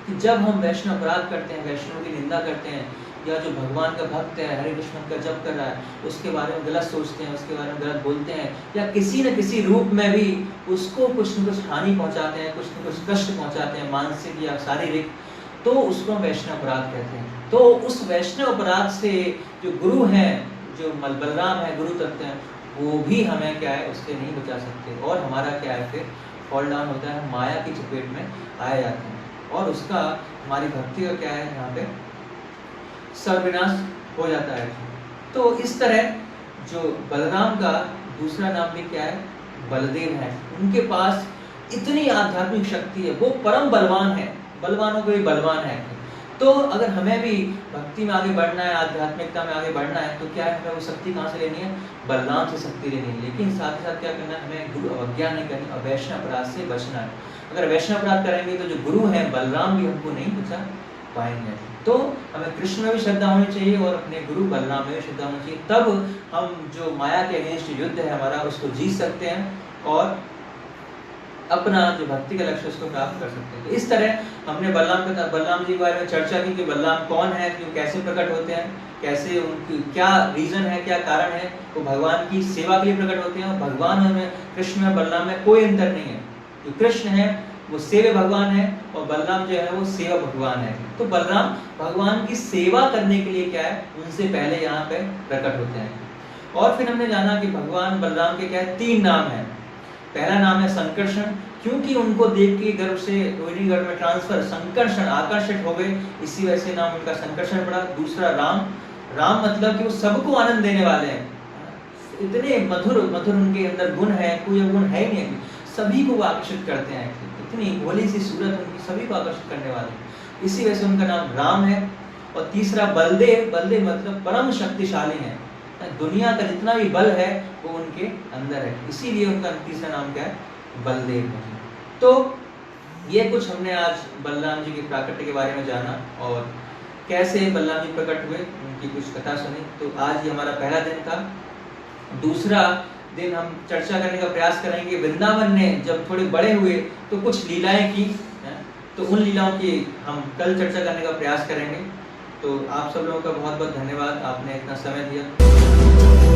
कि जब हम वैष्णव अपराध करते हैं, वैष्णव की निंदा करते हैं, या जो भगवान का भक्त है, हरे कृष्ण का जप कर रहा है, उसके बारे में गलत सोचते हैं, उसके बारे में गलत बोलते हैं, या किसी न किसी रूप में भी उसको कुछ न कुछ हानि पहुंचाते हैं, कुछ न कुछ कष्ट पहुंचाते हैं, मानसिक या शारीरिक, तो उसको वैष्णव अपराध कहते हैं। तो उस वैष्णव अपराध से जो गुरु हैं, जो बलराम है, गुरु तत्व हैं, वो भी हमें क्या है, उससे नहीं बचा सकते, और हमारा क्या है, फिर फॉल डाउन होता है, माया की चपेट में आए जाते हैं, और उसका हमारी भक्ति का क्या है, यहाँ पे सर्वविनाश हो जाता है। तो इस तरह जो बलराम का दूसरा नाम भी क्या है, बलदेव है। उनके पास इतनी आध्यात्मिक शक्ति है, वो परम बलवान है, बलवानों को भी बलवान है। तो अगर हमें भी भक्ति में आगे बढ़ना है, आध्यात्मिकता में आगे बढ़ना है, तो क्या है, हमें वो शक्ति कहाँ से लेनी है, बलराम से शक्ति लेनी है। लेकिन साथ ही साथ क्या करना है, हमें गुरु अवज्ञा नहीं करनी और वैष्णव अपराध से बचना है। अगर वैष्णव अपराध करेंगे तो जो गुरु हैं बलराम भी हमको नहीं बचा पाएंगे। तो हमें कृष्ण में भी श्रद्धा होनी चाहिए और अपने गुरु बलराम में भी श्रद्धा होनी चाहिए, तब हम जो माया के अगेंस्ट युद्ध है हमारा, उसको जीत सकते हैं और अपना जो भक्ति का लक्ष्य उसको प्राप्त कर सकते हैं। तो इस तरह हमने बलराम जी के बारे में चर्चा की कि बलराम कौन है, क्यों, कैसे प्रकट होते हैं, कैसे उनकी क्या रीजन है, क्या कारण है, वो भगवान की सेवा के लिए प्रकट होते हैं। और भगवान में, कृष्ण में, बलराम में कोई अंतर नहीं है। जो कृष्ण है वो सेव्य भगवान है और बलराम जो है वो सेवा भगवान है। तो बलराम भगवान की सेवा करने के लिए क्या है, उनसे पहले यहाँ पे प्रकट होते हैं। और फिर हमने जाना कि भगवान बलराम के क्या है, 3 नाम है। पहला नाम है संकर्षण, क्योंकि उनको देख के गर्भ से रोहिणी गर्भ में ट्रांसफर, संकर्षण, आकर्षित हो गए, इसी वजह से नाम उनका संकर्षण पड़ा। दूसरा राम, राम मतलब कि वो सबको आनंद देने वाले हैं, इतने मधुर मधुर उनके अंदर गुण है, कोई गुण है ही नहीं, सभी को आकर्षित करते हैं, इतनी भोली सी सूरत उनकी, सभी को आकर्षित करने वाले, इसी वजह से उनका नाम राम है। और तीसरा बलदेव, बलदेव मतलब परम शक्तिशाली है, दुनिया का जितना भी बल है वो उनके अंदर है, इसीलिए उनका तीसरा नाम क्या है, बलदेव है। तो ये कुछ हमने आज बलराम जी की प्राकट्य के बारे में जाना और कैसे बलराम जी प्रकट हुए, उनकी कुछ कथा सुनी। तो आज ये हमारा पहला दिन था। दूसरा दिन हम चर्चा करने का प्रयास करेंगे वृंदावन ने जब थोड़े बड़े हुए तो कुछ लीलाएं की, तो उन लीलाओं की हम कल चर्चा करने का प्रयास करेंगे। तो आप सब लोगों का बहुत बहुत धन्यवाद, आपने इतना समय दिया।